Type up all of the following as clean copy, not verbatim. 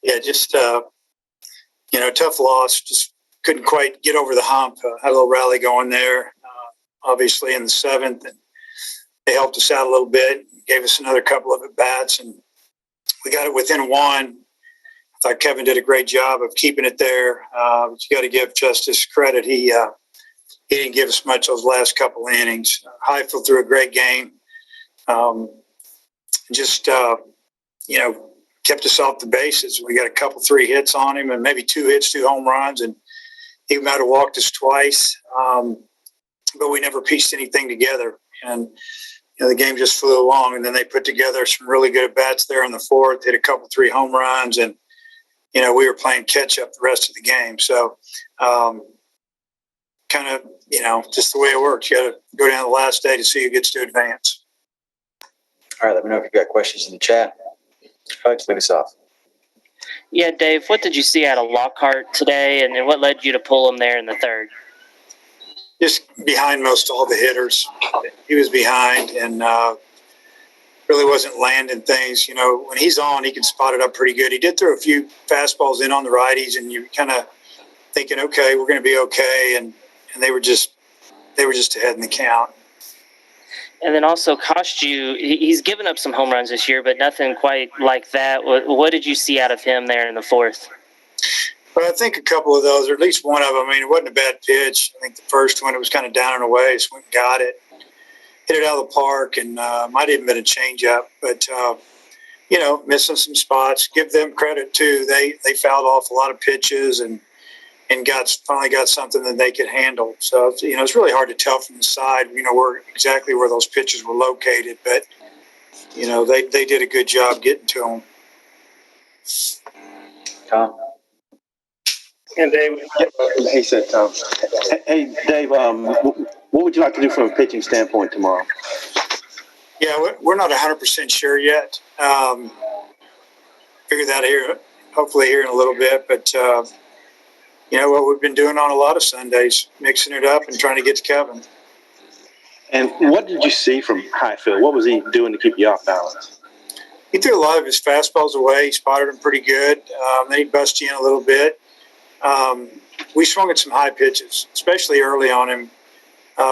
Yeah, just tough loss. Just couldn't quite get over the hump. Had a little rally going there, obviously in the seventh, and they helped us out a little bit. Gave us another couple of at bats, and we got it within one. I thought Kevin did a great job of keeping it there. But you got to give Justice credit. He didn't give us much those last couple of innings. Highfield threw a great game. Kept us off the bases. We got a couple, 3 hits on him, and maybe 2 hits, 2 home runs, and he might have walked us twice. But we never pieced anything together, and the game just flew along. And then they put together some really good at bats there in the fourth. Hit a couple, 3 home runs, and we were playing catch up the rest of the game. So, just the way it works. You got to go down the last day to see who gets to advance. All right, let me know if you've got questions in the chat. Hogs, lead us off. Yeah, Dave, what did you see out of Lockhart today, and what led you to pull him there in the third? Just behind most all the hitters. He was behind and really wasn't landing things. When he's on, he can spot it up pretty good. He did throw a few fastballs in on the righties, and you're kind of thinking, okay, we're going to be okay, and they were just ahead in the count. And then also cost you. He's given up some home runs this year, but nothing quite like that. What did you see out of him there in the fourth? Well, I think a couple of those, or at least one of them. I mean, it wasn't a bad pitch. I think the first one, it was kind of down and away. So we got it, hit it out of the park, and might have been a changeup. But missing some spots. Give them credit too. They fouled off a lot of pitches and finally got something that they could handle. So, it's really hard to tell from the side, exactly where those pitches were located. But, they did a good job getting to them. Tom? And Dave. He said, Tom. Hey, Dave, what would you like to do from a pitching standpoint tomorrow? Yeah, we're not 100% sure yet. Figure that hopefully here in a little bit. But, what we've been doing on a lot of Sundays, mixing it up and trying to get to Kevin. And what did you see from Highfield? What was he doing to keep you off balance? He threw a lot of his fastballs away. He spotted them pretty good. Then he busted you in a little bit. We swung at some high pitches, especially early on him.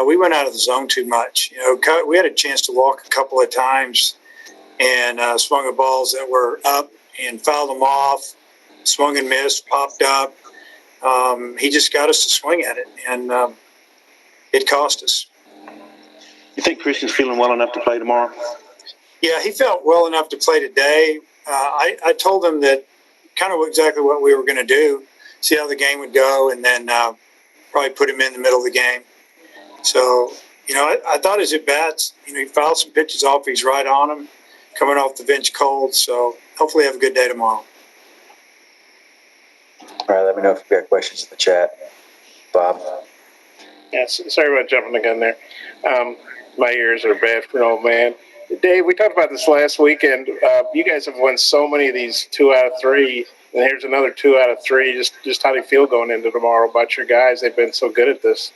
We went out of the zone too much. We had a chance to walk a couple of times and swung at balls that were up and fouled them off, swung and missed, popped up. He just got us to swing at it, and it cost us. You think Christian's feeling well enough to play tomorrow? Yeah, he felt well enough to play today. I told him that kind of exactly what we were going to do, see how the game would go, and then probably put him in the middle of the game. So, I thought his at-bats, he fouled some pitches off. He's right on them, coming off the bench cold. So hopefully have a good day tomorrow. All right, let me know if you've got questions in the chat. Bob? Yes, sorry about jumping the gun there. My ears are bad for an old man. Dave, we talked about this last weekend. You guys have won so many of these 2 out of 3, and here's another 2 out of 3. Just how do you feel going into tomorrow about your guys? They've been so good at this.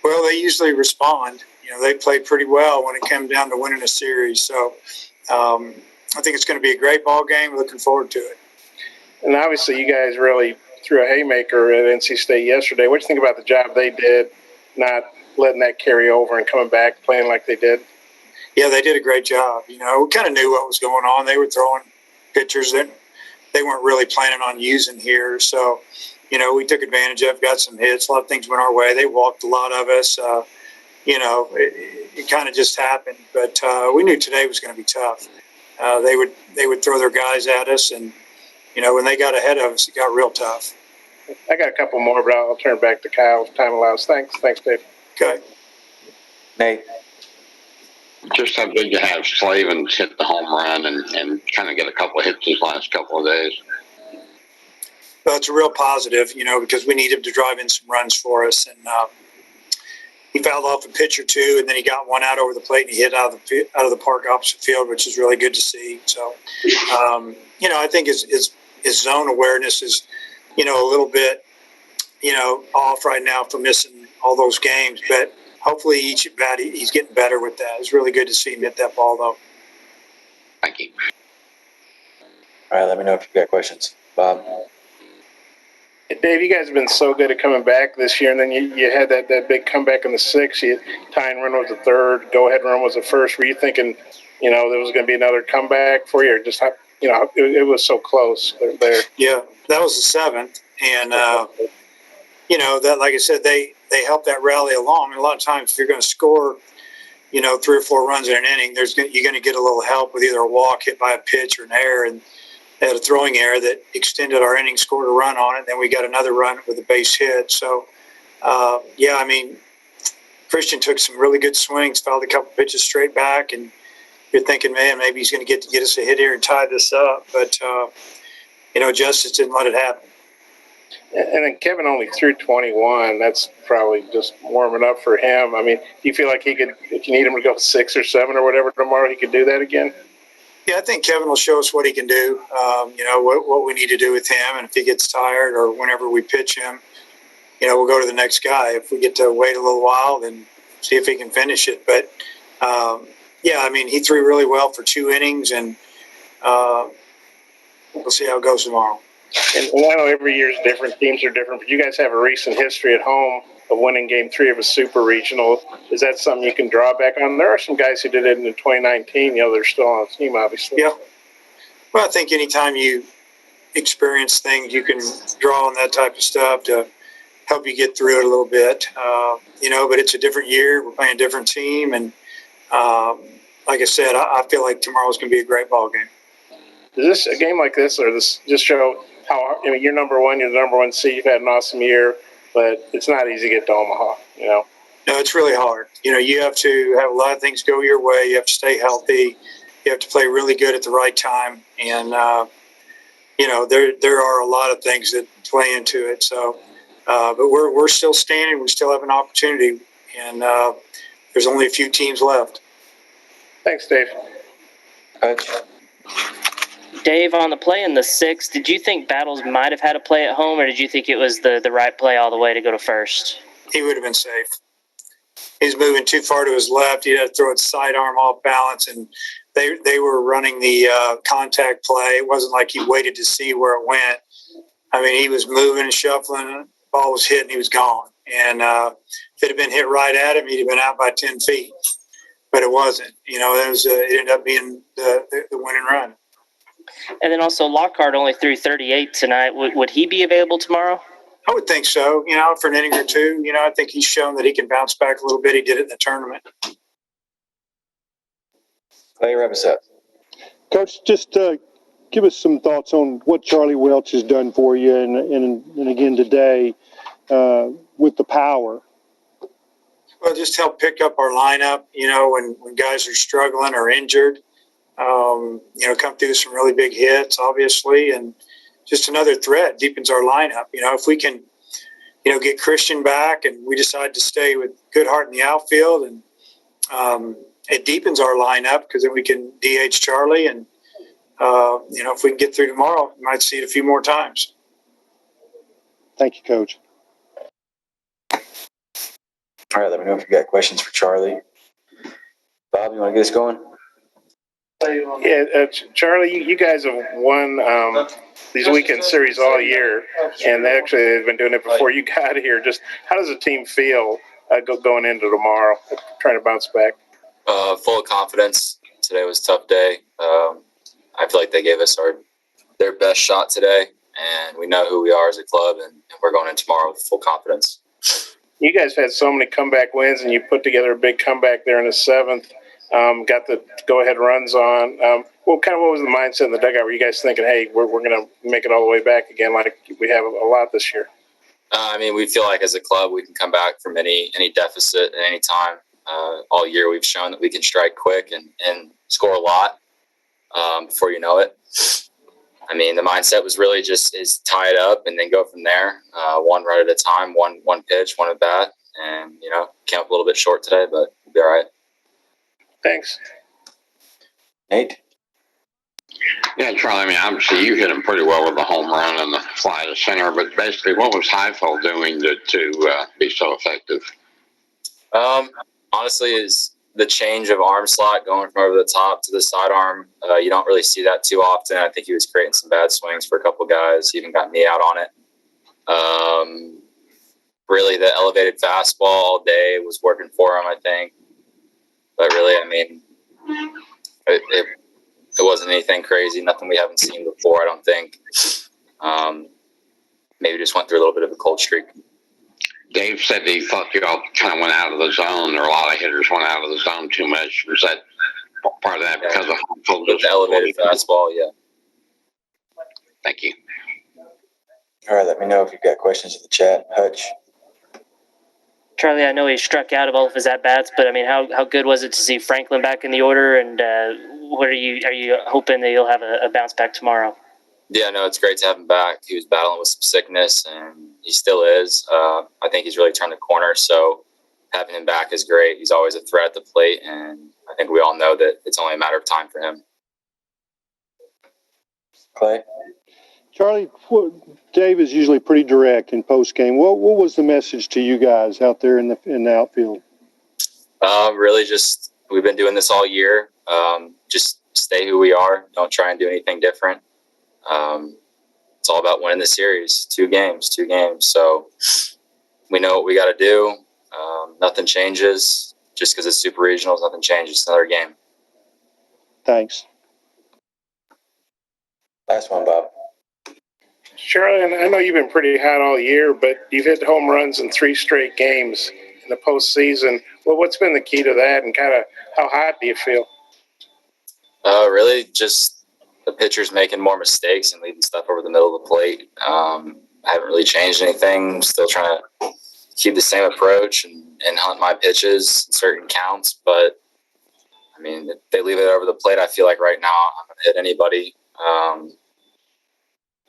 Well, they usually respond. They played pretty well when it came down to winning a series. So I think it's going to be a great ball game. Looking forward to it. And obviously you guys really threw a haymaker at NC State yesterday. What do you think about the job they did, not letting that carry over and coming back, playing like they did? Yeah, they did a great job. We kind of knew what was going on. They were throwing pitchers that they weren't really planning on using here. So, we took advantage of, got some hits. A lot of things went our way. They walked a lot of us. It kind of just happened. But we knew today was going to be tough. They would throw their guys at us, and when they got ahead of us, it got real tough. I got a couple more, but I'll turn it back to Kyle if time allows. Thanks, Dave. Okay. Nate? Just how good to have Slavin hit the home run and kind of get a couple of hits these last couple of days. Well, it's a real positive, because we need him to drive in some runs for us. And he fouled off a pitch or two, and then he got one out over the plate, and he hit out of the park opposite field, which is really good to see. So, I think his zone awareness is, a little bit, off right now for missing all those games. But hopefully each at bat he's getting better with that. It's really good to see him hit that ball, though. Thank you. All right, let me know if you've got questions. Bob? Dave, you guys have been so good at coming back this year, and then you had that big comeback in the sixth. Tying run was the third, go-ahead run was the first. Were you thinking, there was going to be another comeback for you, or just, it was so close there? Yeah, that was the seventh. And, that, like I said, they helped that rally along. And a lot of times if you're going to score, 3 or 4 runs in an inning, you're going to get a little help with either a walk hit by a pitch or an error. And they had a throwing error that extended our inning, scored a run on it. Then we got another run with a base hit. So, Christian took some really good swings, fouled a couple pitches straight back, and you're thinking, man, maybe he's going to get us a hit here and tie this up. But, Justice didn't let it happen. And then Kevin only threw 21. That's probably just warming up for him. I mean, do you feel like he could, if you need him to go 6 or 7 or whatever tomorrow, he could do that again? Yeah, I think Kevin will show us what he can do, what we need to do with him. And if he gets tired or whenever we pitch him, we'll go to the next guy. If we get to wait a little while, then see if he can finish it. But, he threw really well for 2 innings, and we'll see how it goes tomorrow. And I know every year is different. Teams are different. But you guys have a recent history at home of winning Game 3 of a Super Regional. Is that something you can draw back on? There are some guys who did it in 2019. They're still on the team, obviously. Yeah. Well, I think anytime you experience things, you can draw on that type of stuff to help you get through it a little bit. But it's a different year. We're playing a different team. And like I said, I feel like tomorrow's going to be a great ball game. Does a game like this, or this just show how, you're number one, you're the number 1 seed, you've had an awesome year, but it's not easy to get to Omaha, No, it's really hard. You have to have a lot of things go your way. You have to stay healthy. You have to play really good at the right time. And, there are a lot of things that play into it. So, but we're still standing. We still have an opportunity. And there's only a few teams left. Thanks, Dave. Coach? Dave, on the play in the 6th, did you think Battles might have had a play at home, or did you think it was the right play all the way to go to first? He would have been safe. He's moving too far to his left. He had to throw it sidearm off balance, and they were running the contact play. It wasn't like he waited to see where it went. He was moving and shuffling. The ball was hit, and he was gone. And if it had been hit right at him, he'd have been out by 10 feet. But it wasn't. It ended up being the winning run. And then also Lockhart only threw 38 tonight. Would he be available tomorrow? I would think so, for an inning or two. I think he's shown that he can bounce back a little bit. He did it in the tournament. Clay, wrap us up. Coach, just give us some thoughts on what Charlie Welch has done for you and again today with the power. Well, just help pick up our lineup, when guys are struggling or injured. Come through some really big hits, obviously, and just another threat, deepens our lineup. If we can, get Christian back and we decide to stay with Goodhart in the outfield, and it deepens our lineup because then we can DH Charlie, and, if we can get through tomorrow, we might see it a few more times. Thank you, Coach. All right, let me know if you got questions for Charlie. Bob, you want to get us going? Yeah, Charlie, you guys have won these weekend series all year, and they've been doing it before you got here. Just how does the team feel going into tomorrow, trying to bounce back? Full of confidence. Today was a tough day. I feel like they gave us their best shot today, and we know who we are as a club, and we're going in tomorrow with full confidence. You guys had so many comeback wins, and you put together a big comeback there in the 7th. Got the go-ahead runs on. What was the mindset in the dugout? Were you guys thinking, hey, we're going to make it all the way back again like we have a lot this year? We feel like as a club we can come back from any deficit at any time. All year we've shown that we can strike quick and score a lot before you know it. The mindset was really just tie it up and then go from there. One run at a time, one pitch, one at bat. And, came up a little bit short today, but we'll be all right. Thanks. Nate? Yeah, Charlie, obviously you hit him pretty well with the home run and the fly to center, but basically what was Heifel doing to be so effective? Honestly, is the change of arm slot going from over the top to the sidearm. You don't really see that too often. I think he was creating some bad swings for a couple guys. He even got me out on it. Really, the elevated fastball all day was working for him, I think. But really, I mean, it wasn't anything crazy, nothing we haven't seen before, I don't think. Maybe just went through a little bit of a cold streak. Dave said he thought you all kind of went out of the zone, or a lot of hitters went out of the zone too much. Was that part of that because of With the elevated fastball, yeah. Thank you. All right, let me know if you've got questions in the chat. Hutch. Charlie, I know he struck out of all of his at-bats, but I mean, how good was it to see Franklin back in the order? And what are you hoping that he'll have a bounce back tomorrow? Yeah, no, it's great to have him back. He was battling with some sickness, and he still is. I think he's really turned the corner, so having him back is great. He's always a threat at the plate, and I think we all know that it's only a matter of time for him. Clay? Charlie, Dave is usually pretty direct in post game. What was the message to you guys out there in the outfield? Really, just we've been doing this all year. Just stay who we are. Don't try and do anything different. It's all about winning the series. 2 games. So we know what we got to do. Nothing changes. Just because it's super regionals, nothing changes. It's another game. Thanks. Last one, Bob. Charlie, and I know you've been pretty hot all year, but you've hit home runs in 3 straight games in the postseason. Well, what's been the key to that, and kind of how hot do you feel? Really, just the pitchers making more mistakes and leaving stuff over the middle of the plate. I haven't really changed anything. Still trying to keep the same approach and hunt my pitches in certain counts. But, I mean, if they leave it over the plate, I feel like right now I'm going to hit anybody.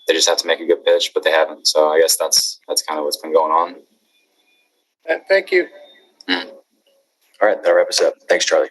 They just have to make a good pitch, but they haven't. So I guess that's kind of what's been going on. Thank you. All right, that'll wrap us up. Thanks, Charlie.